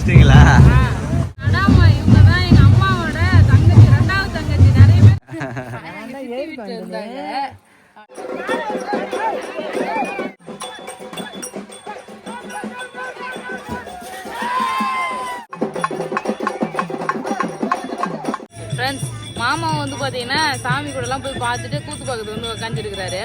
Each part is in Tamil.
முடிச்சிட்டீங்களா? அடாமா இவங்க தான் எங்க அம்மாவோட தங்கச்சி, ரெண்டாவது தங்கச்சி. நிறைய பேர் இருந்தாங்க. ஃப்ரெண்ட்ஸ், மாமா வந்து பாத்தீங்கன்னா சாமி கூட எல்லாம் போய் பார்த்துட்டு கூத்து பக்கத்துல வந்து உட்காந்துருக்கிறாரு.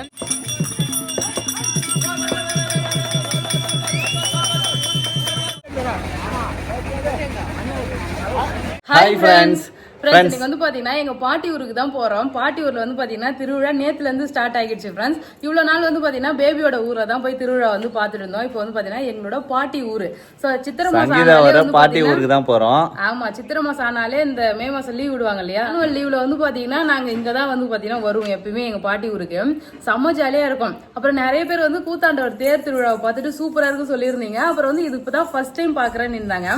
Hi friends. இன்னைக்கு வந்து பாத்தீங்கன்னா எங்க பாட்டி ஊருக்கு தான் போறோம். பாட்டி ஊர்ல வந்து பாத்தீங்கன்னா திருவிழா நேத்துல இருந்து ஸ்டார்ட் ஆகிடுச்சு ஃப்ரெண்ட்ஸ். இவ்வளவு நாள் வந்து பாத்தீங்கன்னா பேபியோட ஊரை தான் போய் திருவிழா வந்து பாத்துட்டு இருந்தோம். இப்போ வந்து பாத்தீங்கன்னா எங்களோட பாட்டி ஊரு. சோ சித்திரை மாசம் பாட்டி ஊருக்கு தான் போறோம். ஆமா, சித்திரை மாசம் ஆனாலே இந்த மே மாசம் லீவ் விடுவாங்க இல்லையா, ஆனுவல் லீவ்ல வந்து பாத்தீங்கன்னா நாங்க இங்கதான் வந்து பாத்தீங்கன்னா வருவோம் எப்பயுமே எங்க பாட்டி ஊருக்கு. செம்ம ஜாலியா இருக்கும். அப்புறம் நிறைய பேர் வந்து கூத்தாண்டவர் தேர் திருவிழாவை பார்த்துட்டு சூப்பரா இருக்குன்னு சொல்லியிருந்தீங்க. அப்புறம் வந்து இது இப்பதான் ஃபர்ஸ்ட் டைம் பாக்குறேன்னு இருந்தாங்க.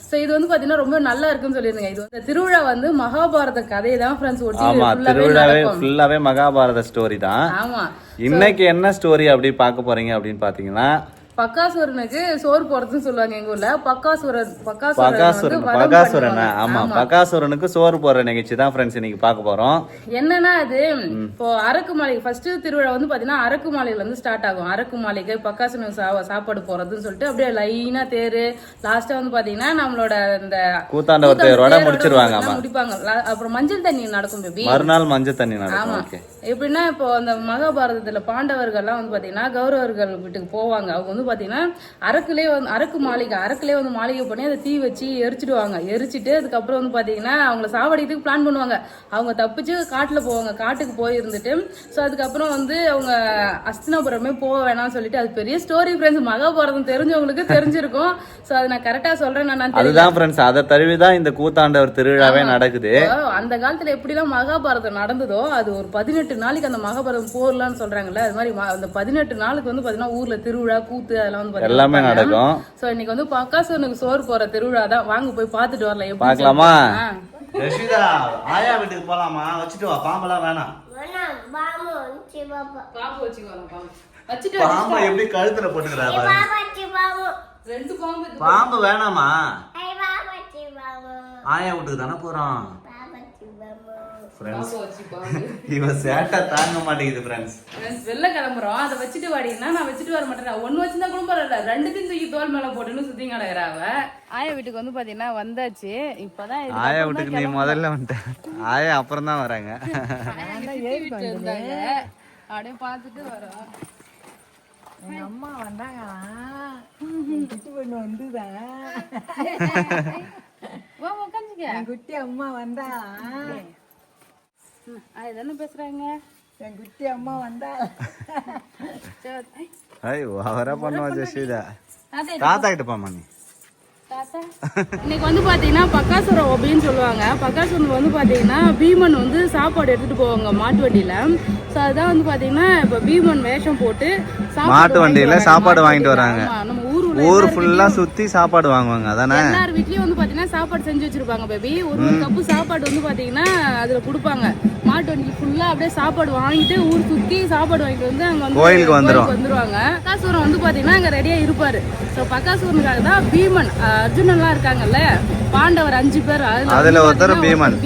சோ இது வந்து பாத்தீங்கன்னா ரொம்ப நல்லா இருக்குன்னு சொல்லியிருந்தீங்க. இது வந்து திருவிழா வந்து மகாபாரத கதையை தான் ஃப்ரெண்ட்ஸ் ஃபுல்லாவே மகாபாரத ஸ்டோரி தான். ஆமா, இன்னைக்கு என்ன ஸ்டோரி அப்படி பார்க்க போறீங்க அப்படின்னு பாத்தீங்கன்னா, பக்காசுரனுக்கு சோறு போறதுன்னு சொல்லுவாங்க எங்க ஊர்ல. பகாசுரனுக்கு சோறு போடுற நிகழ்ச்சி தான் ஃப்ரெண்ட்ஸ் இன்னைக்கு பார்க்க போறோம். என்னன்னா அது இப்போ அரக்குமாலை ஃபர்ஸ்ட் திருவிழா வந்து பாத்தீங்கன்னா அரக்குமாலையில இருந்து ஸ்டார்ட் ஆகும். அரக்குமாலைக்கு பக்காசுரனுக்கு சாப்பாடு போறதுன்னு சொல்லிட்டு அப்படியே லைனா தேரு லாஸ்டா வந்து பாத்தீங்கன்னா நம்மளோட இந்த கூத்தாண்டவர் தேரோட முடிச்சிருவாங்க. முடிப்பாங்க. அப்புறம் மஞ்சள் தண்ணி நடக்கும் பேபி, மறுநாள் மஞ்சள் தண்ணி நடக்கும். எப்படின்னா இப்போ அந்த மகாபாரதத்துல பாண்டவர்கள்லாம் வந்து பாத்தீங்கன்னா கௌரவர்கள் வீட்டுக்கு போவாங்க. அவங்க வந்து பாத்தீங்கன்னா அரக்குலே வந்து மாளிகை பண்ணி அதை தீ வச்சு எரிச்சிடுவாங்க. எரிச்சிட்டு அதுக்கப்புறம் வந்து பாத்தீங்கன்னா அவங்களை சாவடிக்கிறதுக்கு பிளான் பண்ணுவாங்க. அவங்க தப்பிச்சு காட்டுல போவாங்க. காட்டுக்கு போயிருந்துட்டு சோ அதுக்கப்புறம் வந்து அவங்க அஸ்தினாபுரமே போக வேணாம்னு சொல்லிட்டு, அது பெரிய ஸ்டோரி ஃப்ரெண்ட்ஸ். மகாபாரதம் தெரிஞ்சவங்களுக்கு தெரிஞ்சிருக்கும். சோ அதை நான் கரெக்டா சொல்றேன். அதுதான் ஃப்ரெண்ட்ஸ், அதை தழுவிதான் இந்த கூத்தாண்டவர் திருவிழாவே நடக்குது. அந்த காலத்துல எப்படிலாம் மகாபாரதம் நடந்ததோ அது ஒரு 18 நாளைக்கு அந்த மகாபாரதம் போர்லான்னு சொல்றாங்கல்ல, அது மாதிரி அந்த 18 நாளுக்கு வந்து பாத்தீங்கன்னா ஊர்ல திருவிழா கூத்து அதெல்லாம் வந்து எல்லாமே நடக்கும். சோ இன்னைக்கு வந்து பக்காசுரனுக்கு சோறு போற திருவிழா தான். வாங்க போய் பாத்துட்டு வரலாம். பாக்கலாமா? ரஷிதா, ஆயா வீட்டுக்கு போலாமா? வச்சுட்டு வா, பாம்பெல்லாம் வேணாம். பாம்பு எப்படி கழுத்துல போட்டுக்கிறா பாம்பு வேணாமா? ஆயா வீட்டுக்கு தானே போறோம். இவன் சேட்டை தாங்க மாட்டேங்குது ஃப்ரெண்ட்ஸ். வெளில கிளம்புறோம், அதை வச்சுட்டு வாடினா நான் வச்சுட்டு வர மாட்டேன். ஒன்னு வச்சிருந்தா கூட பரவாயில்ல, ரெண்டுத்தையும் தூக்கி தோல் மேல போட்டுன்னு சுத்தி கிடக்குறாவ. ஆயா வீட்டுக்கு வந்து பாத்தீங்கன்னா வந்தாச்சு. இப்பதான் ஆயா வீட்டுக்கு நீ முதல்ல வந்துட்ட, ஆயா அப்புறம் தான் வராங்க. அப்படியே பாத்துட்டு வரோம். எங்க அம்மா வந்தாங்க வந்துதான் குட்டி அம்மா வந்தா என்ன பேசுறாங்க. என் குட்டி அம்மா வந்தா அவரா பண்ணுவா ஜெஷிதா. தாத்தா கிட்ட போமா நீ. இன்னைக்கு வந்து பாத்தீங்கன்னா பக்காசுரம் அப்படின்னு சொல்லுவாங்க. பக்காசுரம் வந்து பாத்தீங்கன்னா பீமன் வந்து சாப்பாடு எடுத்துட்டு போவாங்க மாட்டு வண்டியில. சோ அதான் வந்து பாத்தீங்கன்னா இப்ப பீமன் வேஷம் போட்டு மாட்டு வண்டியில சாப்பாடு வாங்கிட்டு வராங்க. நம்ம ஊர் ஃபுல்லா சுத்தி சாப்பாடு வாங்குவாங்க. அதானே எல்லார் வீட்லயும் வந்து பாத்தீங்கன்னா சாப்பாடு செஞ்சு வச்சிருப்பாங்க பேபி. ஒரு கப்பு சாப்பாடு வந்து பாத்தீங்கன்னா அதுல குடுப்பாங்க. மாட்டு வண்டிக்கு ஃபுல்லா அப்படியே சாப்பாடு வாங்கிட்டு ஊர் சுத்தி சாப்பாடு வாங்கிட்டு வந்து அங்க வந்து கோயிலுக்கு வந்துருவாங்க. பக்காசுரம் வந்து பாத்தீங்கன்னா அங்க ரெடியா இருப்பாரு. சோ பக்காசுரனுக்காக தான் பீமன், அர்ஜுனன் எல்லாம் இருக்காங்கல்ல, பாண்டவர் 5 பேர், அதுல ஒருத்தர் பீமன்.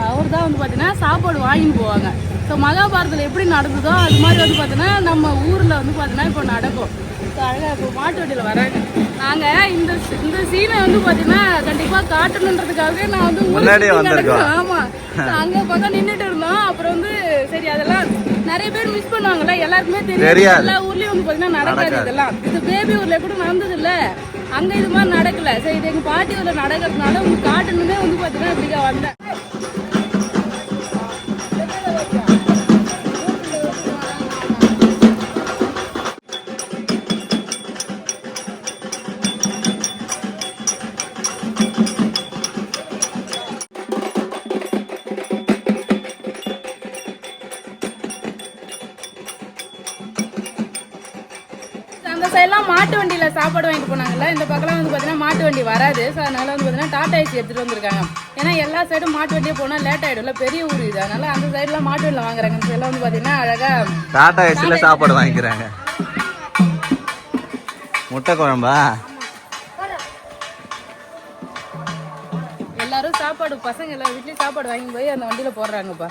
அவர் தான் வந்து பாத்தீங்கன்னா சாப்பாடு வாங்கிட்டு போவாங்க. ஸோ மகாபாரதத்தில் எப்படி நடந்ததோ அது மாதிரி வந்து பார்த்தீங்கன்னா நம்ம ஊரில் வந்து பார்த்தீங்கன்னா இப்போ நடக்கும். ஸோ அழகாக இப்போ மாட்டு வண்டியில் வராங்க. நாங்கள் இந்த சீனை வந்து பார்த்தீங்கன்னா கண்டிப்பாக காட்டணுன்றதுக்காகவே நான் வந்து முன்னாடியே வந்திருக்கோம். ஆமாம், அங்கே பக்கம் நின்றுட்டு இருந்தோம். அப்புறம் வந்து சரி அதெல்லாம் நிறைய பேர் மிஸ் பண்ணுவாங்கல்ல, எல்லாருக்குமே தெரியும். எல்லா ஊர்லேயும் வந்து பார்த்தீங்கன்னா நடக்காது இதெல்லாம். இது பேபி ஊரில் கூட நடந்தது இல்லை, அங்கே இது மாதிரி நடக்கல. சரி இது எங்கள் பாட்டி ஊரில் நடக்கிறதுனால உங்களுக்கு காட்டணுமே வந்து பார்த்தீங்கன்னா இப்படிதான் வந்தேன். அந்த சைட்லாம் மாட்டு வண்டியில சாப்பாடு வாங்கிட்டு போனாங்கல்ல, இந்த பக்கம்லாம் வந்து பார்த்தீங்கன்னா மாட்டு வண்டி வராது. ஸோ அதனால வந்து பார்த்தீங்கன்னா டாடா ஏசி எடுத்துட்டு வந்திருக்காங்க. ஏன்னா எல்லா சைடும் மாட்டு வண்டியே போனால் லேட் ஆகிடும்ல, பெரிய ஊர் இது. அதனால அந்த சைட்லாம் மாட்டு வண்டியில் வாங்குறாங்க. இந்த சைட்லாம் வந்து பார்த்தீங்கன்னா அழகா டாடா ஏசியில் சாப்பாடு வாங்கிக்கிறாங்க. முட்டை குழம்பா? பசங்க எல்லா வீட்லயும் சாப்பாடு வாங்கி போய் அந்த வண்டியில போடுறாங்கப்பா.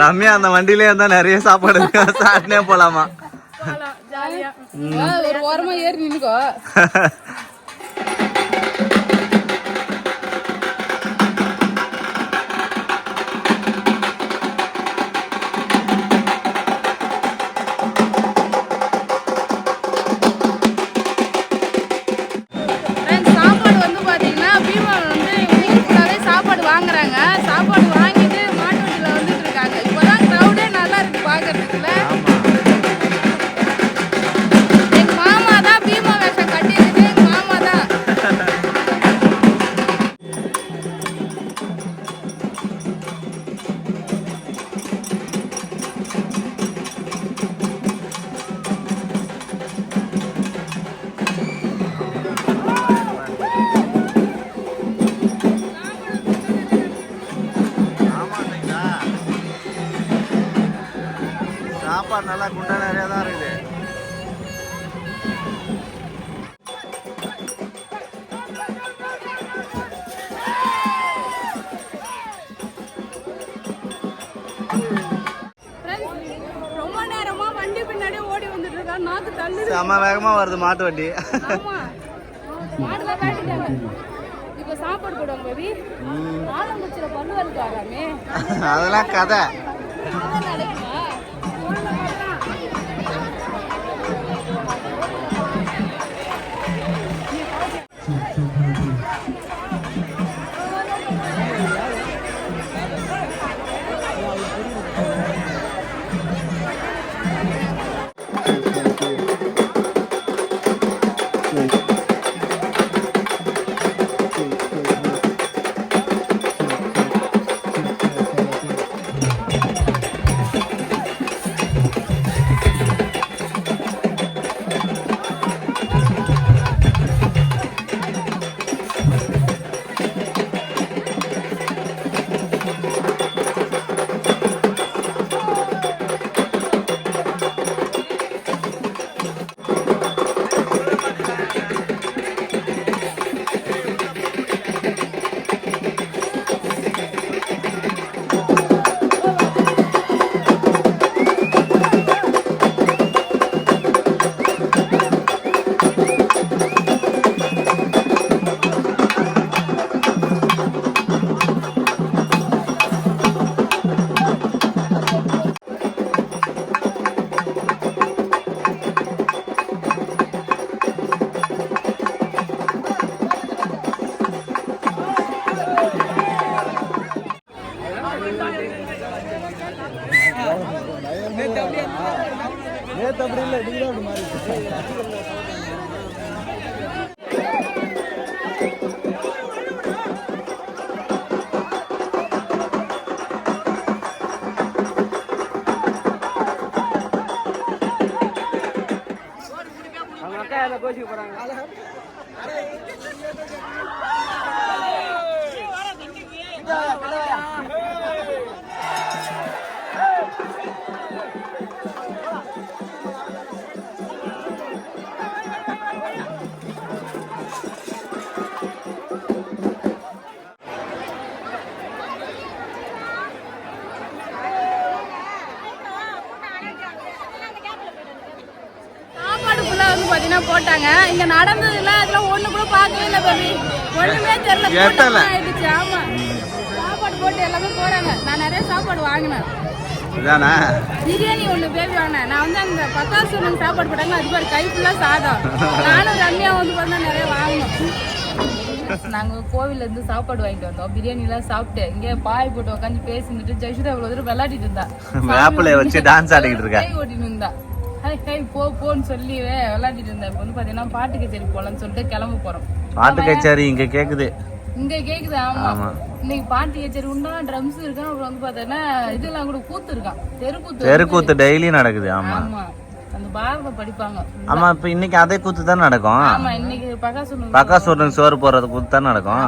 ரம்யா அந்த வண்டியிலே இருந்தா நிறைய சாப்பாடு சாப்பிட்டே போலாமா? ஒரு ஓரமா ஏறி நின்னுக்கோ. சாப்பாடு வந்து பாத்தீங்கன்னா பீமா வந்து ஊருக்குள்ளாவே சாப்பாடு வாங்குறாங்க. சாப்பாடு வாங்கிட்டு மாட்டு வண்டியில வந்துட்டு இருக்காங்க. இப்பதான் கிரௌடே நல்லா இருக்கு பாக்குறதுக்குல. எங்க மாமா தான் பீமா வேஷம் கட்டிருக்கு. எங்க மாமா தான். சாப்பாடு நல்லா குண்டா நிறைய தான் இருக்குது. ரொம்ப நேரமா வண்டி பின்னாடி ஓடி வந்துட்டு இருக்கா. நாக்கு தள்ளு. செம வேகமா வருது மாட்டு வண்டி. ஆமா மாடுலாம் காட்டிட்டாங்க. இப்ப சாப்பாடு போடுவாங்க பேபி. ஆலங்குச்சில பல்லு வலிக்கு ஆகாமே. அதெல்லாம் கதை. போட்டாங்க. இங்க நடந்ததுல அதெல்லாம் ஒண்ணு கூட பார்க்கவே இல்ல பேபி. ஒண்ணுமே தெரியல. ஆயிடுச்சு. ஆமா சாப்பாடு போட்டு எல்லாமே போறாங்க. நான் நிறைய சாப்பாடு வாங்கினேன். பிரியாணி ஒண்ணு பேபி வாங்கினேன். நான் வந்து அந்த பக்காசு சாப்பாடு போட்டாங்க. அது மாதிரி கை ஃபுல்லா சாதம். நானும் ரம்யா வந்து பார்த்தா நிறைய வாங்கினோம். நாங்க கோவில்ல இருந்து சாப்பாடு வாங்கிட்டு வந்தோம். பிரியாணி எல்லாம் சாப்பிட்டு இங்க பாய் போட்டு உட்காந்து பேசிட்டு ஜெயசுதா இவ்வளவு தூரம் விளையாடிட்டு இருந்தா. வேப்பிலைய வச்சு டான்ஸ் ஆடிட்டு இருக்கா. கை ஓட்டிட்டு இருந்தா. கை போன்னு சொல்லி விளையாடிட்டு இருந்தேன். இப்ப வந்து பாத்தீங்கன்னா பாட்டு கச்சேரி போலான்னு சொல்லிட்டு கிளம்ப போறோம். பாட்டு கச்சேரி இங்க கேக்குது. இங்க கேக்குது. ஆமா இன்னைக்கு பாட்டு கச்சேரி உண்டா, ட்ரம்ஸ் இருக்கா. அப்புறம் வந்து பாத்தீங்கன்னா இதெல்லாம் கூட கூத்து இருக்கான். தெருக்கூத்து டெய்லி நடக்குது. ஆமா அந்த பாரதம் படிப்பாங்க. ஆமா இப்ப இன்னைக்கு அதே கூத்து தான் நடக்கும். ஆமா இன்னைக்கு பகாசூரன் சோறு போறது கூத்து தான் நடக்கும்.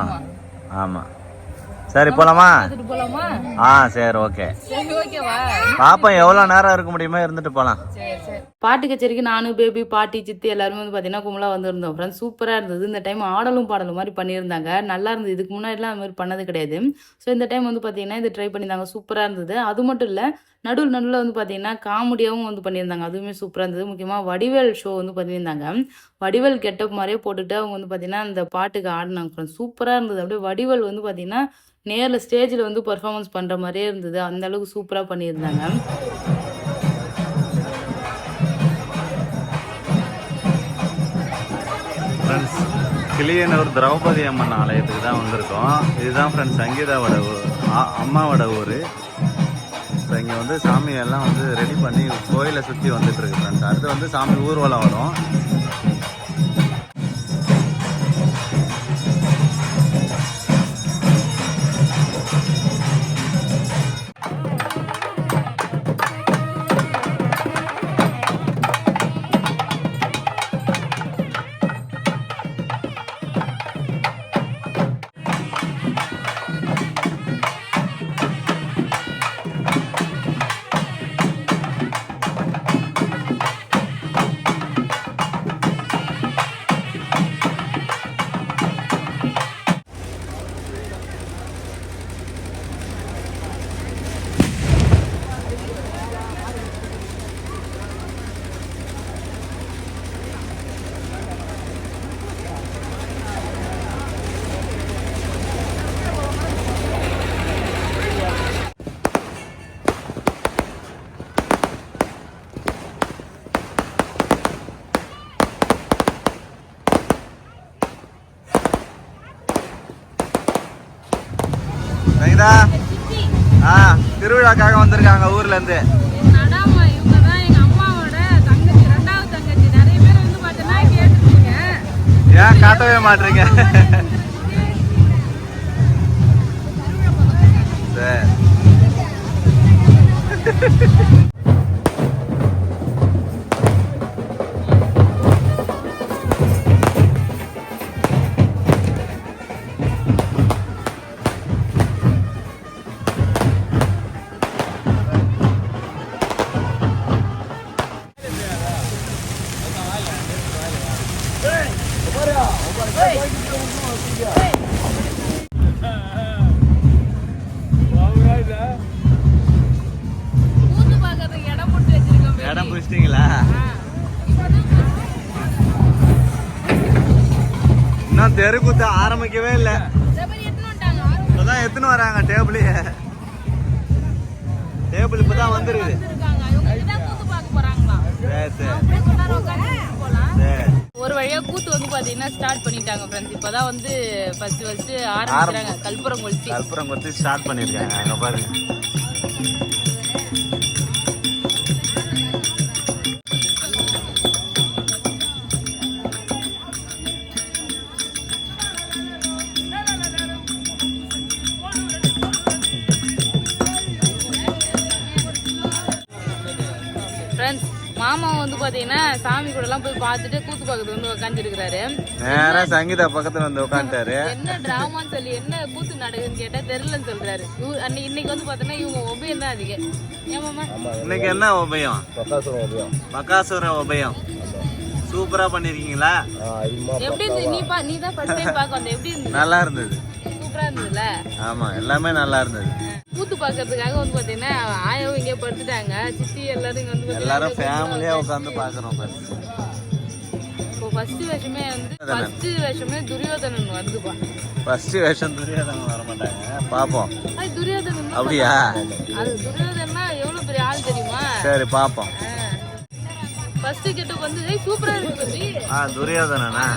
ஆமா சரி போலாமா? பார்த்துட்டு போலாமா? சரி ஓகே. சரி ஓகேவா? பாப்போம் எவ்வளவு நேரம் இருக்க முடியுமோ இருந்துட்டு போலாம். சரி சரி. பாட்டு கச்சேரிக்கு நானும் பேபி பாட்டி சித்தி எல்லாருமே வந்து பார்த்தீங்கன்னா கும்பலா வந்திருந்தோம் ஃப்ரெண்ட்ஸ். சூப்பராக இருந்தது. இந்த டைம் ஆடலும் பாடலும் மாதிரி பண்ணியிருந்தாங்க. நல்லா இருந்தது. இதுக்கு முன்னாடிலாம் அது மாதிரி பண்ணது கிடையாது. ஸோ இந்த டைம் வந்து பார்த்தீங்கன்னா இது ட்ரை பண்ணியிருந்தாங்க. சூப்பராக இருந்தது. அது மட்டும் இல்லை, நடுவில் வந்து பார்த்தீங்கன்னா காமெடியாகவும் வந்து பண்ணியிருந்தாங்க. அதுவுமே சூப்பராக இருந்தது. முக்கியமாக வடிவேல் ஷோ வந்து பண்ணியிருந்தாங்க. வடிவேல் கெட்டப் மாதிரியே போட்டுட்டு அவங்க வந்து பார்த்தீங்கன்னா அந்த பாட்டுக்கு ஆடினாங்க ஃப்ரெண்ட்ஸ். சூப்பராக இருந்தது. அப்படியே வடிவேல் வந்து பார்த்தீங்கன்னா நேரில் ஸ்டேஜில் வந்து பர்ஃபார்மன்ஸ் பண்ணுற மாதிரியே இருந்தது. அந்த அளவுக்கு சூப்பராக பண்ணியிருந்தாங்க. ஃப்ரெண்ட்ஸ், கிளியனூர் திரௌபதி அம்மன் ஆலயத்துக்கு தான் வந்திருக்கோம். இதுதான் ஃப்ரெண்ட்ஸ் சங்கீதாவோட அம்மாவோட ஊர். இப்போ இங்கே வந்து சாமியெல்லாம் வந்து ரெடி பண்ணி கோயிலை சுற்றி வந்துட்டு இருக்கு ஃப்ரெண்ட்ஸ். அடுத்து வந்து சாமி ஊர்வலம் வரும். திருவிழாக்காக வந்திருக்காங்க ஊர்ல இருந்து. ஏன் காட்டவே மாட்டீங்க? சரி. இடம் பிடிச்சிட்டீங்களா? இன்னும் தெருக்கூத்து ஆரம்பிக்கவே இல்லை. இப்பதான் எத்தனை வராங்க டேபிள் இப்பதான் வந்துருக்குது. ஒரு வழியா கூத்து வந்து பாத்தீங்கன்னா ஸ்டார்ட் பண்ணிட்டாங்க ஃப்ரெண்ட்ஸ். இப்பதான் வந்து ஃபர்ஸ்ட் ஆரம்பிச்சாங்க. கல்புரம் கொளுத்தி ஸ்டார்ட் பண்ணிருக்காங்க. அங்க பாருங்க. ஃப்ரெண்ட்ஸ், மாமா வந்து பாத்தீங்கன்னா சாமி கூட எல்லாம் போய் பார்த்துட்டு கூத்து பக்கத்துல வந்து உட்காந்துருக்காரு. நேரா சங்கீதா பக்கத்துல வந்து உட்காந்துட்டாரு. என்ன டிராமான்னு சொல்லி என்ன கூத்து நடக்குதுன்னு கேட்டா தெரியலன்னு சொல்றாரு. இன்னைக்கு வந்து பாத்தீங்கன்னா இவங்க உபயம் தான் அதிகம். ஏமாமா இன்னைக்கு என்ன உபயம்? பகாசுர உபயம். சூப்பரா பண்ணிருக்கீங்களா? எப்படி இருந்தது? நீ தான் ஃபர்ஸ்ட் டைம் பார்க்க வந்த. எப்படி இருந்தது? நல்லா இருந்தது. சூப்பரா இருந்ததுல? ஆமா, எல்லாமே நல்லா இருந்தது. கூத்து பாக்குறதுக்காக வந்து பாத்தீங்கன்னா ஆயாவும் இங்கே படுத்துட்டாங்க. சித்தி எல்லாரும் இங்க வந்து எல்லாரும் ஃபேமிலியா உட்கார்ந்து பாக்குறோம். இப்போ ஃபர்ஸ்ட் வேஷமே துரியோதனன் வருதுப்பா. ஃபர்ஸ்ட் வேஷம் துரியோதனன் வர மாட்டாங்க. பாப்போம். அது துரியோதனன். அப்படியா? அது துரியோதனா எவ்வளவு பெரிய ஆள் தெரியுமா? சரி பாப்போம். ஃபர்ஸ்ட் கெட்டப் வந்து சூப்பரா இருக்கு. துரியோதனனா?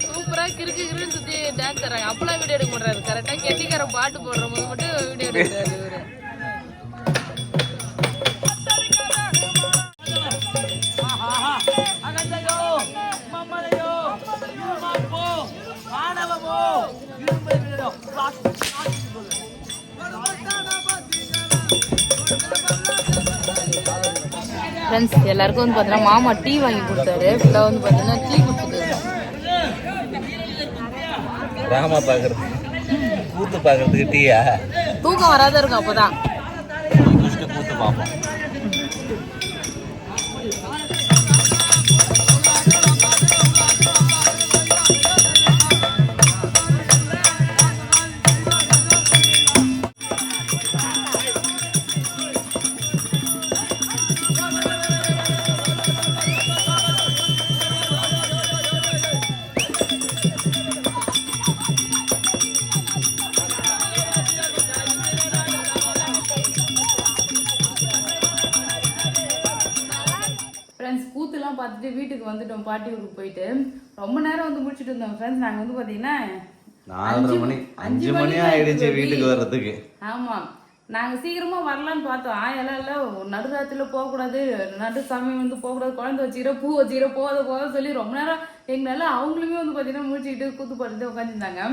சூப்பரா கிறுக்கு கிறுன்னு சுத்தி டான்ஸ் ஆடுறாங்க. அப்பெல்லாம் வீடியோ எடுக்க மாட்டாரு. கரெக்டா கெட்டிக்கார பாட்டு போடுற போது மட்டும் வீடியோ எடுக்கிறாரு இவரு. ஃப்ரெண்ட்ஸ் எல்லாருக்கும் வந்து பார்த்தீங்கன்னா மாமா டீ வாங்கி கொடுத்தாரு. ஃபுல்லாக வந்து பார்த்தீங்கன்னா டீ குடிச்சிட்டு இருக்கோம். ராமா பாக்குறது கூத்து பாக்குறதுக்கு டீயா தூக்கம் வராத இருக்கும் அப்போதான். கூத்து பார்ப்போம். ஃப்ரெண்ட்ஸ் கூத்துலாம் பார்த்துட்டு வீட்டுக்கு வந்துட்டோம். பாட்டி ஊருக்கு போயிட்டு ரொம்ப நேரம் வந்து முடிச்சுட்டு இருந்தோம். ஃப்ரெண்ட்ஸ் நாங்கள் வந்து பார்த்தீங்கன்னா 4:30 மணி 5 மணி ஆயிடுச்சு வீட்டுக்கு வர்றதுக்கு. ஆமா நாங்க சீக்கிரமா வரலான்னு பார்த்தோம். ஆயெல்லாம் இல்ல நடுராத்திரில போகக்கூடாது, நடு சாமி வந்து போகக்கூடாது, குழந்தை வச்சுக்கிற பூ வச்சுக்கிற போத சொல்லி ரொம்ப நேரம் எங்களால அவங்களுமே வந்து பார்த்தீங்கன்னா முடிச்சுக்கிட்டு கூத்து பாட்டுட்டு உட்காந்துருந்தாங்க.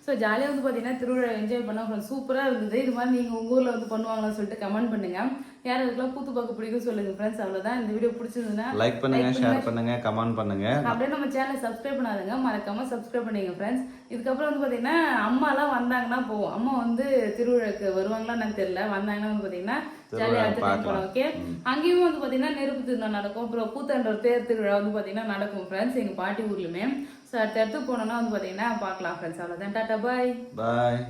ஸோ ஜாலியாக வந்து பார்த்தீங்கன்னா திருவிழா என்ஜாய் பண்ண சூப்பராக இருந்தது. இது மாதிரி நீங்கள் உங்கள் ஊரில் வந்து பண்ணுவாங்களான்னு சொல்லிட்டு கமெண்ட் பண்ணுங்க. யார் அதுக்கெல்லாம் கூத்து பார்க்க பிடிக்கும் சொல்லுங்க ஃப்ரெண்ட்ஸ். அவ்வளோதான். இந்த வீடியோ பிடிச்சிருந்ததுன்னா லைக் பண்ணுங்க, ஷேர் பண்ணுங்க, கமெண்ட் பண்ணுங்க. அப்படியே நம்ம சேனலை சப்ஸ்கிரைப் பண்ணாதுங்க, மறக்காம சப்ஸ்கிரைப் பண்ணிங்க ஃப்ரெண்ட்ஸ். இதுக்கப்புறம் வந்து பார்த்தீங்கன்னா அம்மாலாம் வந்தாங்கன்னா போவோம். அம்மா வந்து திருவிழாக்கு வருவாங்களான்னு எனக்கு தெரியல. வந்தாங்கன்னா வந்து பார்த்தீங்கன்னா ஜாலியாக அடுத்த டைம் போகலாம். ஓகே அங்கேயும் வந்து பார்த்தீங்கன்னா நெருப்பு திருவிழா நடக்கும். அப்புறம் கூத்தாண்டவர் தேர் திருவிழா வந்து பார்த்தீங்கன்னா நடக்கும் ஃப்ரெண்ட்ஸ் எங்கள் பாட்டி ஊர்லையுமே. ஸோ அடுத்த இடத்துக்கு போனோம்னா வந்து பார்த்தீங்கன்னா பார்க்கலாம் ஃப்ரெண்ட்ஸ். அவ்வளோதான். டாட்டா பாய். பாய்.